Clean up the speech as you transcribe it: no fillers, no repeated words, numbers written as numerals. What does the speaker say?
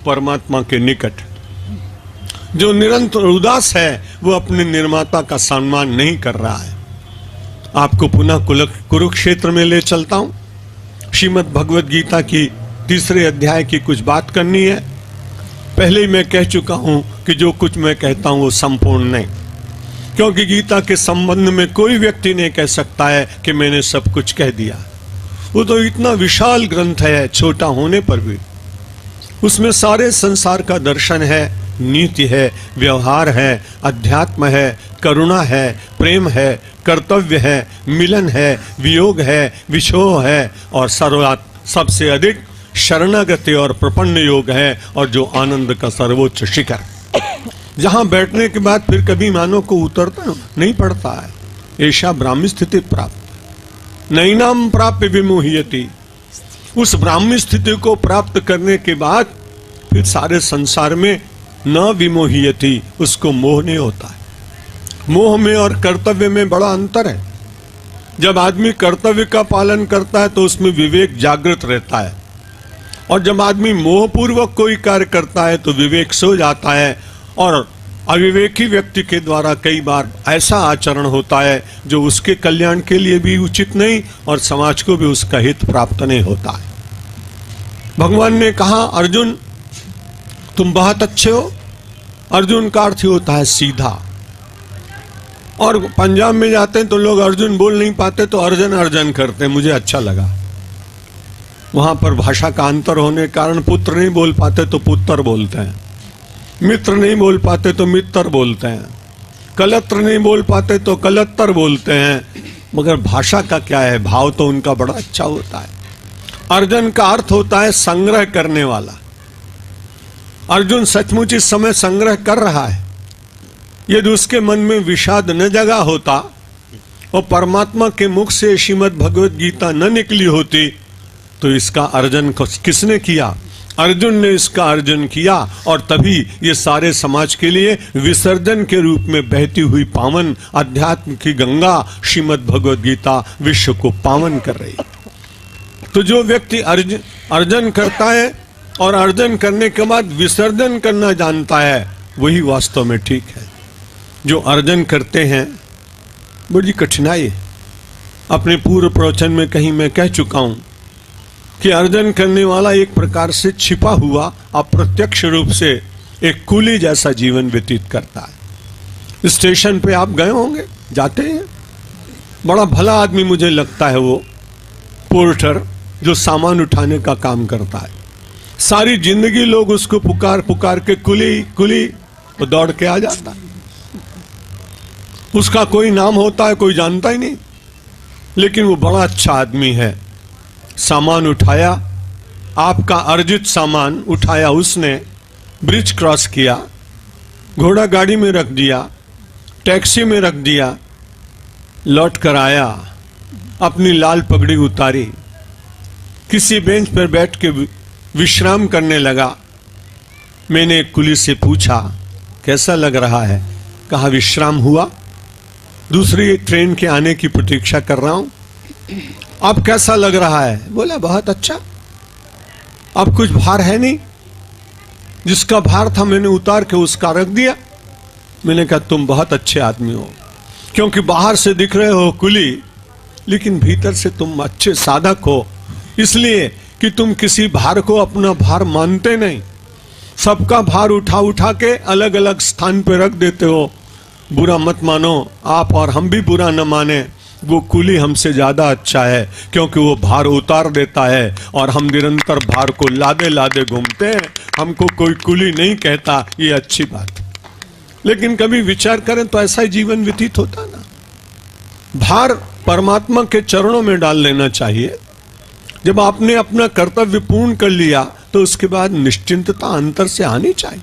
परमात्मा के निकट। जो निरंतर उदास है वो अपने निर्माता का सम्मान नहीं कर रहा है। आपको पुनः कुरुक्षेत्र में ले चलता हूं। श्रीमद् भगवद गीता की 3 अध्याय की कुछ बात करनी है। पहले ही मैं कह चुका हूं कि जो कुछ मैं कहता हूं वो संपूर्ण नहीं, क्योंकि गीता के संबंध में कोई व्यक्ति नहीं कह सकता है कि मैंने सब कुछ कह दिया। वो तो इतना विशाल ग्रंथ है, छोटा होने पर भी उसमें सारे संसार का दर्शन है, नीति है, व्यवहार है, अध्यात्म है, करुणा है, प्रेम है, कर्तव्य है, मिलन है, वियोग है, विछोह है और सबसे अधिक शरणागति और प्रपन्न योग है, और जो आनंद का सर्वोच्च शिखर, जहां बैठने के बाद फिर कभी मानव को उतरता नहीं पड़ता है। ऐसा ब्राह्मी स्थिति प्राप्त नैनाम प्राप्य विमोहियति। उस ब्राह्मी स्थिति को प्राप्त करने के बाद फिर सारे संसार में न विमोहियति, उसको मोह नहीं होता है। मोह में और कर्तव्य में बड़ा अंतर है। जब आदमी कर्तव्य का पालन करता है तो उसमें विवेक जागृत रहता है, और जब आदमी मोहपूर्वक कोई कार्य करता है तो विवेक सो जाता है, और अविवेकी व्यक्ति के द्वारा कई बार ऐसा आचरण होता है जो उसके कल्याण के लिए भी उचित नहीं और समाज को भी उसका हित प्राप्त नहीं होता है। भगवान ने कहा, अर्जुन तुम बहुत अच्छे हो। अर्जुन का अर्थ होता है सीधा। और पंजाब में जाते हैं तो लोग अर्जुन बोल नहीं पाते तो अर्जन अर्जन करते हैं, मुझे अच्छा लगा। वहां पर भाषा का अंतर होने के कारण पुत्र नहीं बोल पाते तो पुत्र बोलते हैं, मित्र नहीं बोल पाते तो मित्र बोलते हैं, कलत्र नहीं बोल पाते तो कलत्तर बोलते हैं। मगर भाषा का क्या है, भाव तो उनका बड़ा अच्छा होता है। अर्जन का अर्थ होता है संग्रह करने वाला। अर्जुन सचमुच इस समय संग्रह कर रहा है। यदि उसके मन में विषाद न जगा होता और परमात्मा के मुख से श्रीमद् भगवद गीता न निकली होती तो इसका अर्जन किसने किया? अर्जुन ने इसका अर्जन किया, और तभी ये सारे समाज के लिए विसर्जन के रूप में बहती हुई पावन अध्यात्म की गंगा श्रीमद् भगवद गीता विश्व को पावन कर रही। तो जो व्यक्ति अर्जन करता है और अर्जन करने के बाद विसर्जन करना जानता है, वही वास्तव में ठीक है। जो अर्जन करते हैं बड़ी कठिनाई है। अपने पूर्व प्रवचन में कहीं मैं कह चुका हूं कि अर्जन करने वाला एक प्रकार से छिपा हुआ अप्रत्यक्ष रूप से एक कूली जैसा जीवन व्यतीत करता है। स्टेशन पे आप गए होंगे, जाते हैं, बड़ा भला आदमी मुझे लगता है वो पोर्टर जो सामान उठाने का काम करता है। सारी जिंदगी लोग उसको पुकार पुकार के कुली कुली, वो दौड़ के आ जाता है। उसका कोई नाम होता है, कोई जानता ही नहीं, लेकिन वो बड़ा अच्छा आदमी है। सामान उठाया, आपका अर्जित सामान उठाया उसने, ब्रिज क्रॉस किया, घोड़ा गाड़ी में रख दिया, टैक्सी में रख दिया, लौट कर आया, अपनी लाल पगड़ी उतारी, किसी बेंच पर बैठ के विश्राम करने लगा। मैंने एक कुली से पूछा कैसा लग रहा है? कहा विश्राम हुआ, दूसरी ट्रेन के आने की प्रतीक्षा कर रहा हूं। अब कैसा लग रहा है? बोला बहुत अच्छा, अब कुछ भार है नहीं, जिसका भार था मैंने उतार के उसका रख दिया। मैंने कहा तुम बहुत अच्छे आदमी हो, क्योंकि बाहर से दिख रहे हो कुली, लेकिन भीतर से तुम अच्छे साधक हो, इसलिए कि तुम किसी भार को अपना भार मानते नहीं, सबका भार उठा उठा के अलग अलग स्थान पर रख देते हो। बुरा मत मानो आप, और हम भी बुरा न माने, वो कुली हमसे ज्यादा अच्छा है, क्योंकि वो भार उतार देता है और हम निरंतर भार को लादे लादे घूमते हैं। हमको कोई कुली नहीं कहता, ये अच्छी बात। लेकिन कभी विचार करें तो ऐसा ही जीवन व्यतीत होता ना। भार परमात्मा के चरणों में डाल लेना चाहिए। जब आपने अपना कर्तव्य पूर्ण कर लिया तो उसके बाद निश्चिंतता अंतर से आनी चाहिए।